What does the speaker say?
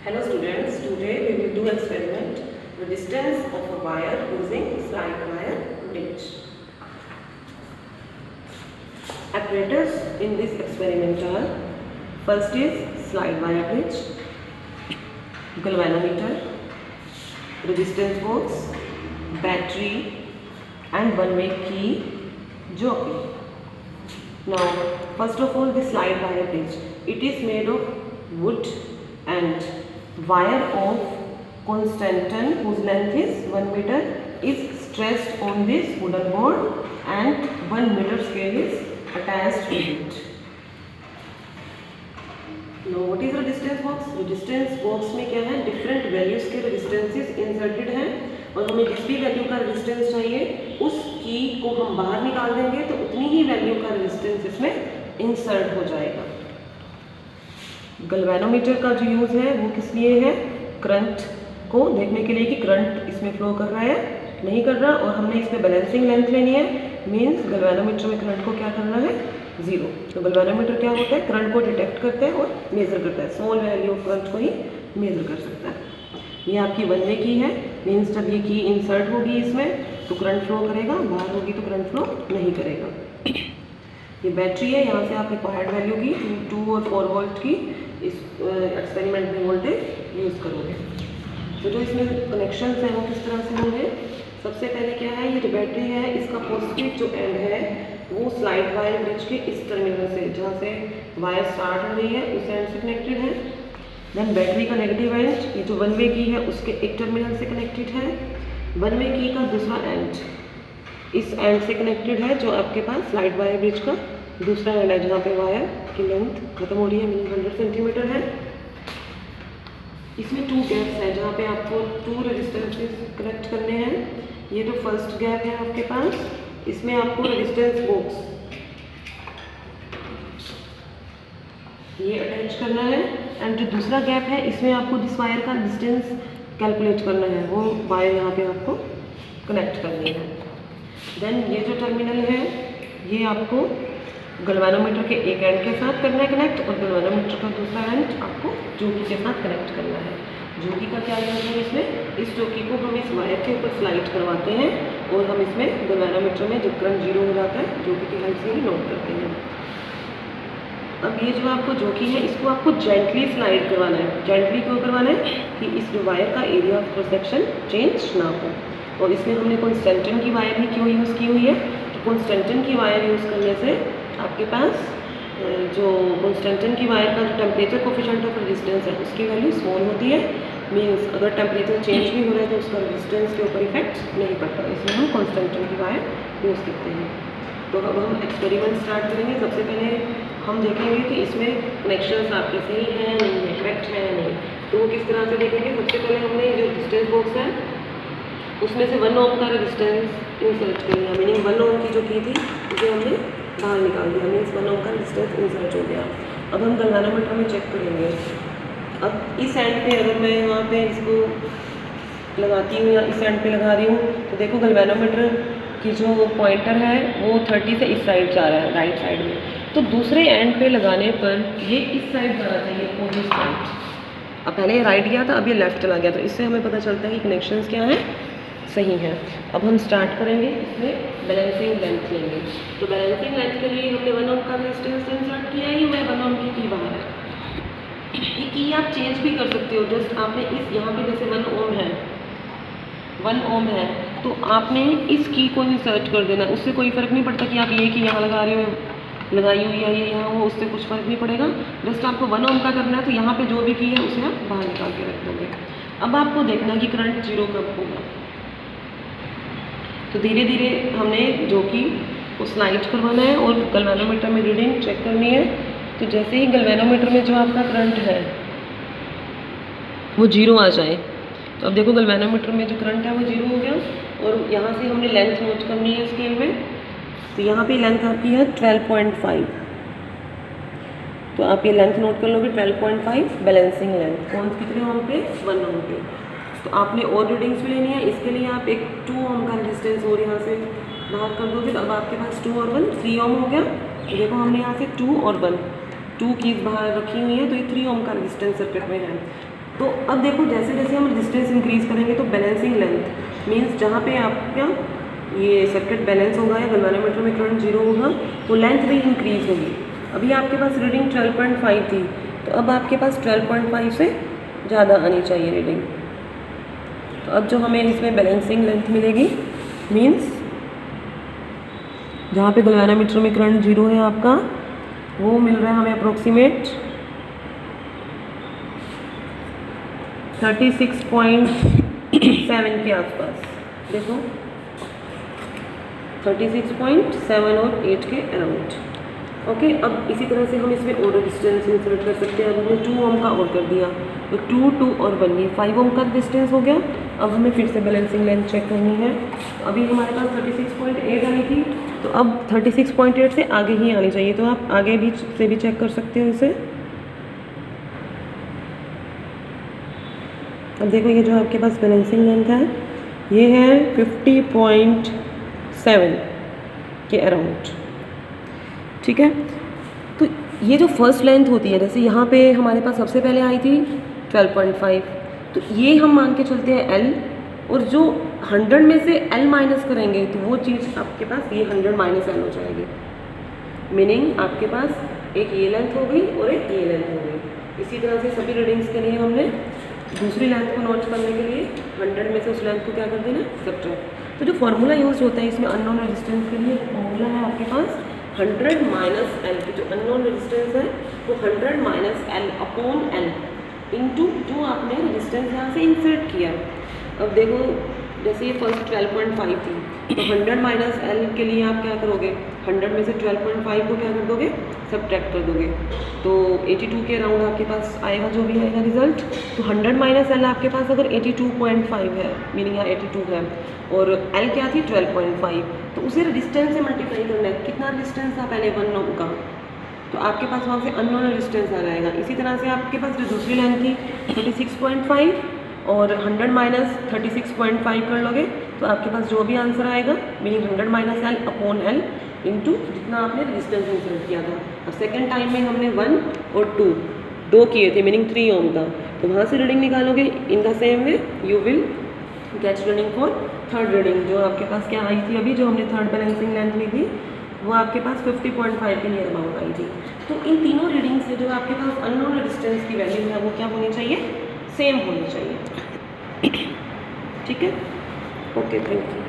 Hello students, today we will do experiment the distance of a wire using slide wire bridge. Apparatus in this experiment are: first is slide wire bridge, galvanometer, resistance box, battery and one-way key jockey. Now first of all, the slide wire bridge, it is made of wood and wire of Constantan whose length is 1 meter is stretched on this wooden board and 1 meter scale is attached to it. Now what is resistance box? Resistance box में क्या है, different values के resistances inserted हैं और हमें जिस भी value का रेजिस्टेंस चाहिए उस की को हम बाहर निकाल देंगे तो उतनी ही वैल्यू का रेजिस्टेंस इसमें इंसर्ट हो जाएगा। गैल्वेनोमीटर का जो यूज़ है वो किस लिए है, करंट को देखने के लिए कि करंट इसमें फ्लो कर रहा है नहीं कर रहा, और हमने इसमें बैलेंसिंग लेंथ लेनी है, मींस गैल्वेनोमीटर में करंट को क्या करना है, जीरो। तो गैल्वेनोमीटर क्या होता है, करंट को डिटेक्ट करता है और मेजर करता है, स्मॉल वैल्यू ऑफ करंट को ही मेजर कर सकता है। ये आपकी वन वे की है, मीन्स जब ये की इंसर्ट होगी इसमें तो करंट फ्लो करेगा, बाहर होगी तो करंट फ्लो नहीं करेगा। ये बैटरी है, यहाँ से आप रिक्वायर्ड वैल्यू की 2 और 4 वोल्ट की इस एक्सपेरिमेंट में वोल्टेज यूज़ करोगे। तो जो इसमें कनेक्शंस हैं वो किस तरह से होंगे, सबसे पहले क्या है, ये जो बैटरी है इसका पॉजिटिव जो एंड है वो स्लाइड वायर ब्रिज के इस टर्मिनल से, जहाँ से वायर स्टार्ट हो रही है उस एंड से कनेक्टेड है। देन बैटरी का नेगेटिव एंड ये जो वन वे की है उसके एक टर्मिनल से कनेक्टेड है। वन वे की का दूसरा एंड इस एंड से कनेक्टेड है जो आपके पास स्लाइड वायर ब्रिज का दूसरा एंड है, जहाँ पे वायर की लेंथ खत्म हो रही है, मिनिमम 100 सेंटीमीटर है। इसमें 2 गैप्स हैं जहाँ पे आपको 2 रेजिस्टेंसेस कनेक्ट करने हैं। ये जो फर्स्ट गैप है आपके पास, इसमें आपको रेजिस्टेंस बॉक्स ये अटैच करना है, एंड जो दूसरा गैप है इसमें आपको जिस वायर का डिस्टेंस कैलकुलेट करना है वो वायर यहाँ पे आपको कनेक्ट करनी है। देन ये जो टर्मिनल है ये आपको गैल्वेनोमीटर के एक एंड के साथ करना है कनेक्ट, और गैल्वेनोमीटर का दूसरा एंड आपको जोकी के साथ कनेक्ट करना है। जोकी का क्या यूज़ है इसमें, इस जोकी को हम इस वायर के ऊपर स्लाइड करवाते हैं और हम इसमें गैल्वेनोमीटर में जब करंट जीरो हो जाता है जोकी की हेल्प से ही नोट करते हैं। अब ये जो आपको जोकी है इसको आपको जेंटली स्लाइड करवाना है। जेंटली क्यों करवाना है कि इस जो वायर का area of cross section change ना हो, और इसमें हमने कॉन्स्टेंटन की वायर ही क्यों यूज़ की हुई है, तो कॉन्स्टेंटन की वायर यूज़ करने से आपके पास जो कॉन्स्टेंटन की वायर का जो टेम्परेचर कोफिशिएंट ऑफ रेजिस्टेंस है उसकी वैल्यू स्मॉल होती है, मीन्स अगर टेम्परेचर चेंज भी हो रहा है तो उसका रेजिस्टेंस के ऊपर इफेक्ट नहीं पड़ता, इसलिए हम कॉन्स्टेंटन की वायर यूज़ करते हैं। तो अब हम एक्सपेरिमेंट स्टार्ट करेंगे। सबसे पहले हम देखेंगे कि इसमें कनेक्शंस आपके सही हैं नहीं है, करेक्ट है या नहीं। तो वो किस तरह से देखेंगे, सबसे पहले हमने जो रेजिस्टेंस बॉक्स है उसमें से 1 ओम का रेजिस्टेंस इंसर्ट कर लिया, मीनिंग 1 ओम की जो की थी उसे हमने बाहर निकाल दिया, मीन्स 1 ओम का रेजिस्टेंस इंसर्ट हो गया। अब हम गैल्वेनोमीटर में चेक करेंगे। अब इस एंड पे अगर मैं यहाँ पे इसको लगाती हूँ या इस एंड पे लगा रही हूँ तो देखो गैल्वेनोमीटर की जो पॉइंटर है वो 30 से इस साइड जा रहा है, राइट साइड में। तो दूसरे एंड पे लगाने पर ये इस साइड जाना चाहिए, अपोजिट साइड। अब पहले राइट गया था, अब ये लेफ्ट चला गया, तो इससे हमें पता चलता है कि कनेक्शंस क्या हैं, सही है। अब हम स्टार्ट करेंगे, इसमें बैलेंसिंग लेंथ लेंगे। तो बैलेंसिंग लेंथ के लिए हमने 1 ओम का रेजिस्टेंस इंसर्ट किया ही, मैं 1 ओम की बाहर है। ये की आप चेंज भी कर सकते हो, जस्ट आपने इस यहाँ पे जैसे 1 ओम है, 1 ओम है तो आपने इस की को इंसर्ट कर देना, उससे कोई फ़र्क नहीं पड़ता कि आप ये की यहाँ लगा रहे हो, लगाई हुई या ये यहाँ हो, उससे कुछ फ़र्क नहीं पड़ेगा। जस्ट आपको 1 ओम का करना है तो यहाँ पे जो भी की है उसे आप बाहर निकाल के रख दोगे। अब आपको देखना कि करंट जीरो कब होगा। तो धीरे धीरे हमने जो कि वो स्लाइड करवाना है और गैल्वेनोमीटर में रीडिंग चेक करनी है। तो जैसे ही गैल्वेनोमीटर में जो आपका करंट है वो जीरो आ जाए, तो अब देखो गैल्वेनोमीटर में जो करंट है वो जीरो हो गया, और यहाँ से हमने लेंथ नोट करनी है स्केल में। तो यहाँ पे लेंथ आपकी है 12.5, तो आप ये लेंथ नोट कर लोगे 12.5 बैलेंसिंग लेंथ। कौन कितने ओम पे, 1 ओम पे। तो आपने और रीडिंग्स भी लेनी है, इसके लिए आप एक 2 ओम का रेजिस्टेंस और यहाँ से बाहर कर दोगे, तो अब आपके पास 2 और 1 3 ओम हो गया। तो देखो हमने यहाँ से 2 और 1 2 कीज बाहर रखी हुई है, तो ये 3 ओम का रेजिस्टेंस सर्किट में है। तो अब देखो जैसे जैसे हम रेजिस्टेंस इंक्रीज़ करेंगे तो बैलेंसिंग लेंथ मीन्स जहाँ पे आपका ये सर्किट बैलेंस होगा या गैल्वेनोमीटर में करंट 0 होगा वो लेंथ भी इंक्रीज़ होगी। अभी आपके पास रीडिंग 12.5 थी, तो अब आपके पास 12.5 से ज़्यादा आनी चाहिए रीडिंग। तो अब जो हमें इसमें बैलेंसिंग लेंथ मिलेगी मीन्स जहाँ पे गैल्वेनोमीटर में करंट 0 है आपका, वो मिल रहा है हमें अप्रोक्सीमेट 36.7 के आसपास। देखो 36.7 और 8 के अराउंड। ओके, अब इसी तरह से हम इसमें और डिस्टेंस इंसर्ट कर सकते हैं। अब हमने 2 ओम का और कर दिया, तो 2, 2 और 1 ये 5 ओम का डिस्टेंस हो गया। अब हमें फिर से बैलेंसिंग लेंथ चेक करनी है। अभी हमारे पास 36.8 आई थी, तो अब 36.8 से आगे ही आनी चाहिए। तो आप आगे भी से भी चेक कर सकते हो इसे। अब देखो ये जो आपके पास बैलेंसिंग लेंथ है ये है 50.7 के अराउंड। ठीक है, तो ये जो फर्स्ट लेंथ होती है, जैसे यहाँ पे हमारे पास सबसे पहले आई थी 12.5, तो ये हम मान के चलते हैं L, और जो 100 में से L माइनस करेंगे तो वो चीज़ आपके पास ये 100 माइनस L हो जाएगी। मीनिंग आपके पास एक ये लेंथ हो गई और एक ये लेंथ हो गई। इसी तरह से सभी रीडिंग्स के लिए हमने दूसरी लेंथ को नोट करने के लिए 100 में से उस लेंथ को क्या कर देना, सब्ट्रैक्ट। तो जो फार्मूला यूज होता है इसमें अननोन रेजिस्टेंस के लिए, फार्मूला है आपके पास 100 माइनस L की जो अननोन रेजिस्टेंस है वो 100 minus L upon L into जो आपने रेजिस्टेंस यहाँ से इंसर्ट किया। अब देखो जैसे ये फर्स्ट 12.5 थी, तो 100 माइनस L के लिए आप क्या करोगे, 100 में से 12.5 को क्या कर दोगे, सब्ट्रैक्ट कर दोगे, तो 82 के अराउंड आपके पास आएगा जो भी आएगा रिजल्ट। तो 100 माइनस L आपके पास अगर 82.5 है, मीनिंग यहाँ 82 है, और L क्या थी 12.5, तो उसे रेजिस्टेंस से मल्टीप्लाई करना है। कितना रेजिस्टेंस था पहले 1 ओम का, तो आपके पास वहाँ से अननोन रेजिस्टेंस आ जाएगा। इसी तरह से आपके पास जो दूसरी लेंथ थी 36.5 और 100 माइनस 36.5 कर लोगे तो आपके पास जो भी आंसर आएगा, meaning 100 minus L upon L into जितना आपने रेजिस्टेंस इंसर्ट किया था। अब सेकेंड टाइम में हमने 1 और 2 किए थे, मीनिंग 3 ओम का, तो वहाँ से रीडिंग निकालोगे। In the same way you will get reading for third reading, जो आपके पास क्या आई थी अभी, जो हमने थर्ड बैलेंसिंग लेंथ ली थी वो आपके पास 50.5 के नियर अबाउट आई थी। तो इन तीनों रीडिंग से जो आपके पास अननोन रेजिस्टेंस की वैल्यू है वो क्या होनी चाहिए, सेम होनी चाहिए। ठीक है, ओके, थैंक यू।